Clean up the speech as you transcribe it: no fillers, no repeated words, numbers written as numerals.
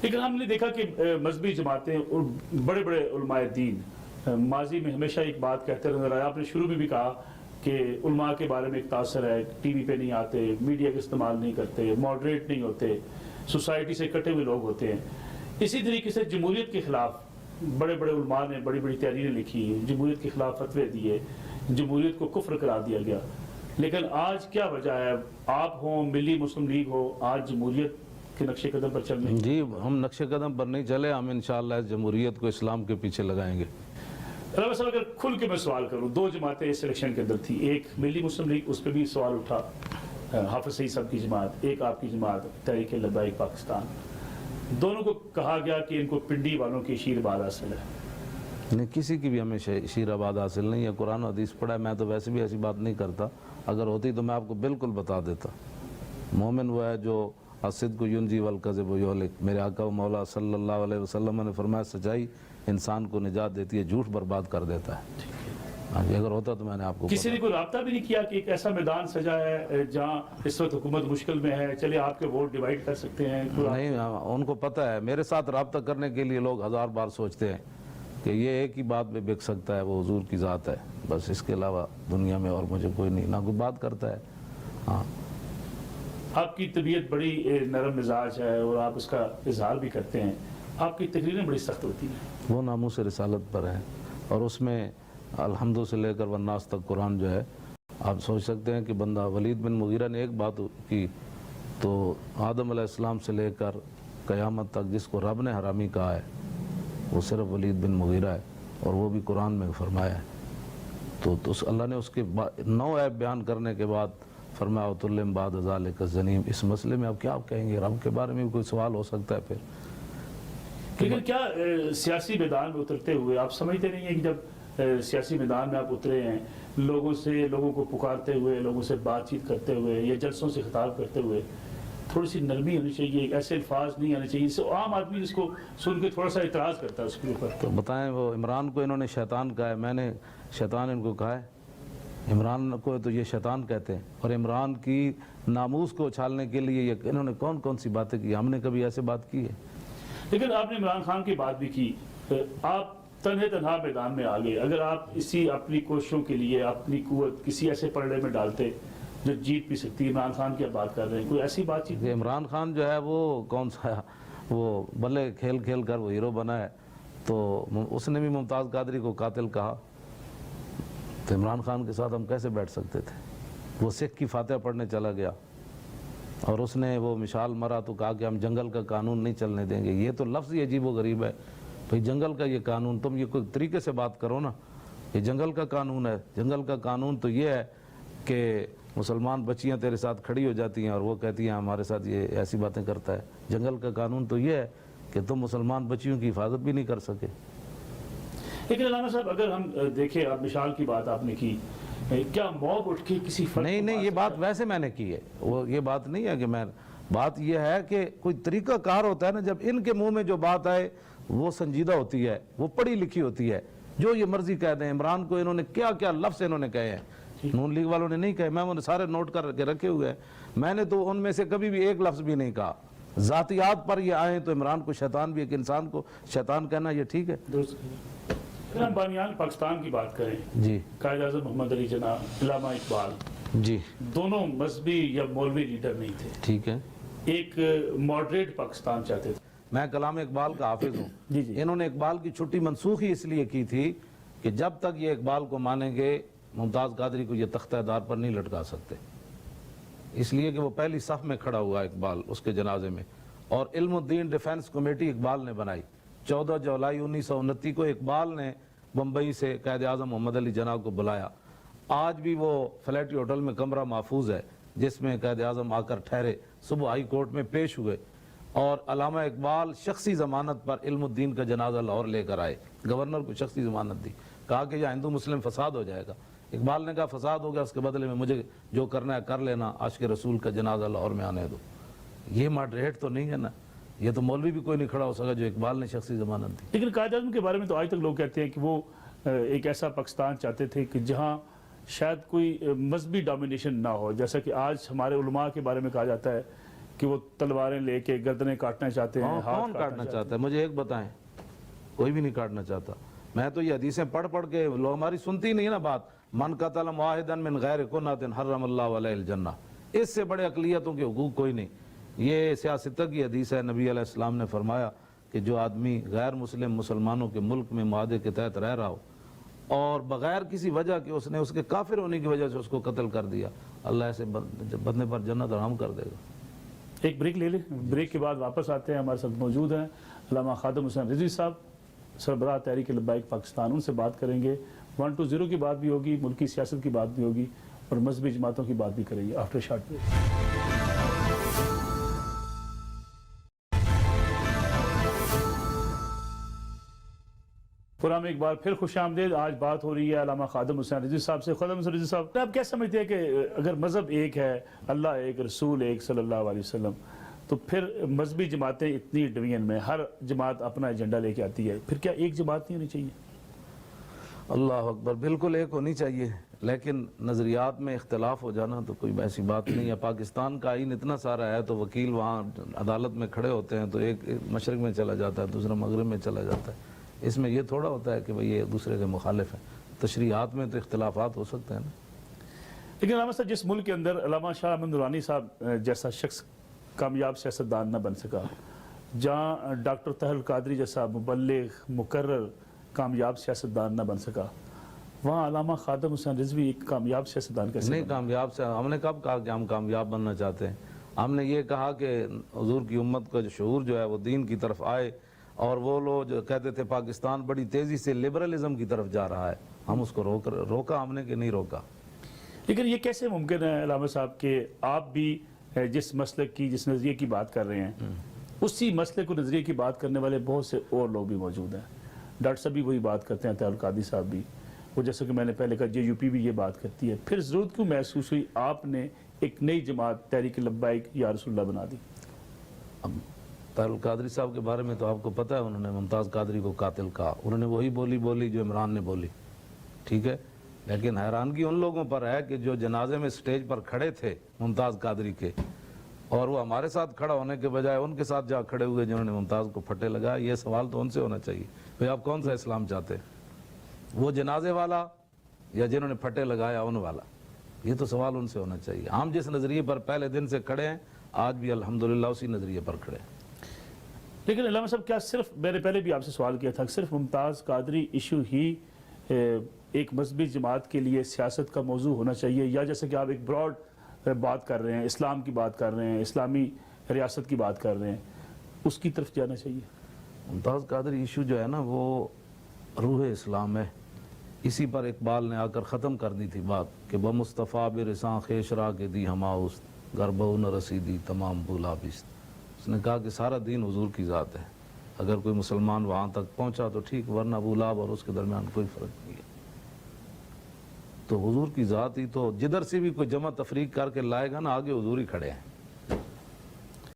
لیکن ہم نے دیکھا کہ مذہبی جماعتیں اور بڑے بڑے علماء دین ماضی میں ہمیشہ ایک بات کہتے نظر آیا. آپ نے شروع میں بھی کہا کہ علماء کے بارے میں ایک تاثر ہے، ٹی وی پہ نہیں آتے، میڈیا کا استعمال نہیں کرتے، ماڈریٹ نہیں ہوتے، سوسائٹی سے کٹے ہوئے لوگ ہوتے ہیں. اسی طریقے سے جمہوریت کے خلاف بڑے بڑے علماء نے بڑی بڑی تحریریں لکھی، جمہوریت کے خلاف فتوے دیے، جمہوریت کو کفر قرار دیا گیا. لیکن آج کیا وجہ ہے؟ آپ ہوں، ملی مسلم لیگ ہو، آج جمہوریت کے نقش قدم پر چل رہے ہیں. جی ہم نقش قدم پر نہیں چلے، ہم انشاءاللہ اس جمہوریت کو اسلام کے پیچھے لگائیں گے. علامہ صاحب اگر کھل کے میں سوال کروں، دو جماعتیں اس الیکشن کے اندر تھی، ایک ملی مسلم لیگ، اس پہ بھی سوال اٹھا، حافظ سعید صاحب کی جماعت، ایک آپ کی جماعت تحریک لبیک پاکستان. دونوں کو کہا گیا کہ ان کو پنڈی والوں کی شیر باد حاصل ہے. نہیں، کسی کی بھی ہمیں شیر آباد حاصل نہیں ہے. قرآن و حدیث پڑھا ہے، میں تو ویسے بھی ایسی بات نہیں کرتا. اگر ہوتی تو میں آپ کو بالکل بتا دیتا. مومن وہ ہے جو الصدق ینجی والکذب یہلک. میرے آقا و مولا صلی اللہ علیہ وسلم نے فرمایا سچائی انسان کو نجات دیتی ہے، جھوٹ برباد کر دیتا ہے. اگر ہوتا تو میں نے آپ کو کسی نے کوئی رابطہ بھی نہیں کیا کہ ایک ایسا میدان سجا ہے جہاں اس وقت حکومت مشکل میں ہے، چلے آپ کے ووٹ ڈیوائیڈ کر سکتے ہیں؟ نہیں، ان کو پتہ ہے. میرے ساتھ رابطہ کرنے کے لیے لوگ ہزار بار سوچتے ہیں کہ یہ ایک ہی بات پہ بک سکتا ہے، وہ حضور کی ذات ہے، بس اس کے علاوہ دنیا میں اور مجھے کوئی نہیں، نہ کوئی بات کرتا ہے. ہاں، آپ کی طبیعت بڑی نرم مزاج ہے اور آپ اس کا اظہار بھی کرتے ہیں. آپ کی تقریریں بڑی سخت ہوتی ہیں. وہ ناموس رسالت پر ہے، اور اس میں الحمد سے لے کر والناس تک قرآن جو ہے، آپ سوچ سکتے ہیں کہ بندہ ولید بن مغیرہ نے ایک بات کی تو آدم علیہ السلام سے لے کر قیامت تک جس کو رب نے حرامی کہا ہے وہ صرف ولید بن مغیرہ ہے، اور وہ بھی قرآن میں فرمایا ہے. تو اللہ نے اس کے 9 عیب بیان کرنے کے بعد فرمایا وَتُلِّمْ بَعْدَ ذَلِكَ الزَّنِيمُ. اس مسئلے میں آپ کیا کہیں گے؟ رب کے بارے میں بھی کوئی سوال ہو سکتا ہے پھر. لیکن کیا سیاسی میدان میں اترتے ہوئے آپ سمجھتے نہیں ہیں کہ جب سیاسی میدان میں آپ اترے ہیں، لوگوں کو پکارتے ہوئے، لوگوں سے بات چیت کرتے ہوئے یا جلسوں سے خطاب کرتے ہوئے تھوڑی سی نرمی ہونی چاہیے، ایسے الفاظ نہیں آنے چاہیے جس سے عام آدمی جس کو سن کے تھوڑا سا اعتراض کرتا ہے اس کے اوپر؟ تو بتائیں، وہ عمران کو انہوں نے شیطان کہا ہے، میں نے شیطان ان کو کہا ہے؟ عمران کو تو یہ شیطان کہتے ہیں، اور عمران کی ناموس کو اچھالنے کے لیے انہوں نے کون سی باتیں کی؟ ہم نے کبھی ایسے بات کی ہے؟ لیکن آپ نے عمران خان کی بات بھی کی، آپ تنہا میدان میں آ گئے. اگر آپ اسی اپنی کوششوں کے لیے اپنی قوت کسی ایسے پلڑے میں ڈالتے جو جیت بھی سکتی ہے، عمران خان کی آپ بات کر رہے ہیں، کوئی ایسی بات چیت؟ عمران خان جو ہے وہ کون سا، وہ بلے کھیل کھیل کر وہ ہیرو بنا ہے، تو اس نے بھی ممتاز قادری کو قاتل کہا. تو عمران خان کے ساتھ ہم کیسے بیٹھ سکتے تھے؟ وہ سکھ کی فاتحہ پڑھنے چلا گیا اور اس نے وہ مشال مرا تو کہا کہ ہم جنگل کا قانون نہیں چلنے دیں گے. یہ تو لفظ ہی عجیب و غریب ہے. بھئی جنگل کا یہ قانون، تم یہ کوئی طریقے سے بات کرو نا. یہ جنگل کا قانون ہے. جنگل کا قانون تو یہ ہے کہ مسلمان بچیاں تیرے ساتھ کھڑی ہو جاتی ہیں اور وہ کہتی ہیں ہمارے ساتھ یہ ایسی باتیں کرتا ہے. جنگل کا قانون تو یہ ہے کہ تم مسلمان بچیوں کی حفاظت بھی نہیں کر سکے. لیکن علامہ صاحب اگر ہم دیکھیں، اب مشال کی بات آپ نے کی، کیا موب اٹھ کے کسی فرد نہیں، یہ بات ویسے میں نے کی ہے. وہ یہ بات نہیں ہے کہ بات یہ ہے کہ کوئی طریقہ کار ہوتا ہے نا، جب ان کے منہ میں جو بات آئے وہ سنجیدہ ہوتی ہے، وہ پڑھی لکھی ہوتی ہے. جو یہ مرضی کہہ دیں. عمران کو انہوں نے کیا کیا لفظ انہوں نے کہے ہیں، نون لیگ والوں نے نہیں کہے. میں انہیں سارے نوٹ کر کے رکھے ہوئے ہیں. میں نے تو ان میں سے کبھی بھی ایک لفظ بھی نہیں کہا. ذاتیات پر یہ آئیں تو عمران کو شیطان بھی، ایک انسان کو شیطان کہنا یہ ٹھیک ہے؟ اگر ہم بانیان پاکستان کی بات کریں، جی، قائد اعظم محمد علی جناح، علامہ اقبال، جی، دونوں مذہبی یا مولوی لیڈر نہیں تھے. ٹھیک ہے. ایک ماڈریٹ پاکستان چاہتے تھے. میں کلام اقبال کا حافظ ہوں. جی. انہوں نے اقبال کی چھٹی منسوخ ہی اس لیے کی تھی کہ جب تک یہ اقبال کو مانیں گے ممتاز قادری کو یہ تختہ دار پر نہیں لٹکا سکتے. اس لیے کہ وہ پہلی صف میں کھڑا ہوا اقبال اس کے جنازے میں. اور علم الدین ڈیفنس کمیٹی اقبال نے بنائی. 14 جولائی 1929 کو اقبال نے بمبئی سے قائد اعظم محمد علی جناح کو بلایا. آج بھی وہ فلیٹی ہوٹل میں کمرہ محفوظ ہے جس میں قائد اعظم آ کر ٹھہرے. صبح ہائی کورٹ میں پیش ہوئے اور علامہ اقبال شخصی ضمانت پر علم الدین کا جنازہ لاہور لے کر آئے. گورنر کو شخصی ضمانت دی. کہا کہ یہاں ہندو مسلم فساد ہو جائے گا. اقبال نے کہا فساد ہو گیا، اس کے بدلے میں مجھے جو کرنا ہے کر لینا، عاشق رسول کا جنازہ لاہور میں آنے دو. یہ ماڈریٹ تو نہیں ہے نا. یہ تو مولوی بھی کوئی نہیں کھڑا ہو سکا جو اقبال نے شخصی ضمانت دی. لیکن قائد اعظم کے بارے میں تو آج تک لوگ کہتے ہیں کہ وہ ایک ایسا پاکستان چاہتے تھے کہ جہاں شاید کوئی مذہبی ڈومینیشن نہ ہو. جیسا کہ آج ہمارے علماء کے بارے میں کہا جاتا ہے کہ وہ تلواریں لے کے گردنیں کاٹنا چاہتے ہیں, ہاتھ کون کاٹنا چاہتا ہے؟ مجھے ایک بتائیں, کوئی بھی نہیں کاٹنا چاہتا. میں تو یہ حدیثیں پڑھ کے لوگ ہماری سنتی نہیں نا بات. من قتل معاہدا من غیر کنۃ حرم اللہ علیہ الجنہ. اس سے بڑے اقلیتوں کے حقوق کوئی نہیں. یہ سیاستہ کی حدیث ہے. نبی علیہ السلام نے فرمایا کہ جو آدمی غیر مسلم مسلمانوں کے ملک میں معاہدے کے تحت رہ رہا ہو اور بغیر کسی وجہ کے اس نے اس کے کافر ہونے کی وجہ سے اس کو قتل کر دیا, اللہ ایسے بندے پر جنت حرام کر دے گا. ایک بریک لے لیں, بریک کے بعد واپس آتے ہیں. ہمارے ساتھ موجود ہیں علامہ خادم حسین رضوی صاحب, سربراہ تحریک لبیک پاکستان. ان سے بات کریں گے. 120 کی بات بھی ہوگی, ملکی سیاست کی بات بھی ہوگی, اور مذہبی جماعتوں کی بات بھی کریں گے آفٹر شارٹ بریک. پروگرام ایک بار پھر خوش آمدید. آج بات ہو رہی ہے علامہ خادم حسین رضوی صاحب سے. خادم حسین رضوی صاحب, آپ کیا سمجھتے ہیں کہ اگر مذہب ایک ہے, اللہ ایک, رسول ایک صلی اللہ علیہ وسلم, تو پھر مذہبی جماعتیں اتنی ڈویژن میں, ہر جماعت اپنا ایجنڈا لے کے آتی ہے, پھر کیا ایک جماعت نہیں ہونی چاہیے؟ اللہ اکبر, بالکل ایک ہونی چاہیے, لیکن نظریات میں اختلاف ہو جانا تو کوئی ایسی بات نہیں ہے. پاکستان کا آئین اتنا سارا ہے تو وکیل وہاں عدالت میں کھڑے ہوتے ہیں تو ایک مشرق میں چلا جاتا ہے, دوسرا مغرب میں چلا جاتا ہے. اس میں یہ تھوڑا ہوتا ہے کہ بھئی یہ دوسرے کے مخالف ہیں. تشریعات میں تو اختلافات ہو سکتے ہیں نا. لیکن علامہ صاحب, جس ملک کے اندر علامہ شاہ احمد نورانی صاحب جیسا شخص کامیاب سیاستدان نہ بن سکا, جہاں ڈاکٹر طاہر القادری جیسا مبلغ مقرر کامیاب سیاستدان نہ بن سکا, وہاں علامہ خادم حسین رضوی ایک کامیاب سیاستدان کیسے نہیں کامیاب سے ہم نے کب کہا کہ ہم کامیاب بننا چاہتے ہیں؟ ہم نے یہ کہا کہ حضور کی امت کا جو شعور جو ہے وہ دین کی طرف آئے, اور وہ لوگ جو کہتے تھے پاکستان بڑی تیزی سے لبرلزم کی طرف جا رہا ہے, ہم اس کو روکا ہم نے کہ نہیں روکا. لیکن یہ کیسے ممکن ہے علامہ صاحب کہ آپ بھی جس مسلک کی, جس نظریے کی بات کر رہے ہیں, اسی مسئلے کو نظریے کی بات کرنے والے بہت سے اور لوگ بھی موجود ہیں. ڈاکٹر صاحب بھی وہی بات کرتے ہیں, طاہر القادری صاحب بھی, وہ جیسا کہ میں نے پہلے کہا JUP بھی یہ بات کرتی ہے. پھر ضرورت کیوں محسوس ہوئی آپ نے ایک نئی جماعت تحریک لبیک یا رسول اللہ بنا دی؟ اب طاہر القادری صاحب کے بارے میں تو آپ کو پتہ ہے, انہوں نے ممتاز قادری کو قاتل کہا. انہوں نے وہی بولی جو عمران نے بولی, ٹھیک ہے. لیکن حیرانگی ان لوگوں پر ہے کہ جو جنازے میں سٹیج پر کھڑے تھے ممتاز قادری کے, اور وہ ہمارے ساتھ کھڑا ہونے کے بجائے ان کے ساتھ جا کھڑے ہوئے جنہوں نے ممتاز کو پھٹے لگائے. یہ سوال تو ان سے ہونا چاہیے, بھئی آپ کون سا اسلام چاہتے ہیں, وہ جنازے والا یا جنہوں نے پھٹے لگایا ان والا؟ یہ تو سوال ان سے ہونا چاہیے. ہم جس نظریے پر پہلے دن سے کھڑے ہیں, آج بھی الحمدللہ اسی نظریے پر کھڑے ہیں. لیکن علامہ صاحب, کیا صرف, میں نے پہلے بھی آپ سے سوال کیا تھا, صرف ممتاز قادری ایشو ہی ایک مذہبی جماعت کے لیے سیاست کا موضوع ہونا چاہیے, یا جیسے کہ آپ ایک براڈ بات کر رہے ہیں, اسلام کی بات کر رہے ہیں, اسلامی ریاست کی بات کر رہے ہیں, اس کی طرف جانا چاہیے؟ ممتاز قادری ایشو جو ہے نا وہ روح اسلام ہے. اسی پر اقبال نے آ کر ختم کر دی تھی بات کہ بمصطفیٰ برساں خیشرا کے دی ہماؤست گربہ نہ رسیدی تمام بولا بیست. اس نے کہا کہ سارا دین حضور کی ذات ہے, اگر کوئی مسلمان وہاں تک پہنچا تو ٹھیک, ورنہ ابو لہب اور اس کے درمیان کوئی فرق نہیں ہے. تو حضور کی ذات ہی تو جدھر سے بھی کوئی جمع تفریق کر کے لائے گا نا, آگے حضور ہی کھڑے ہیں.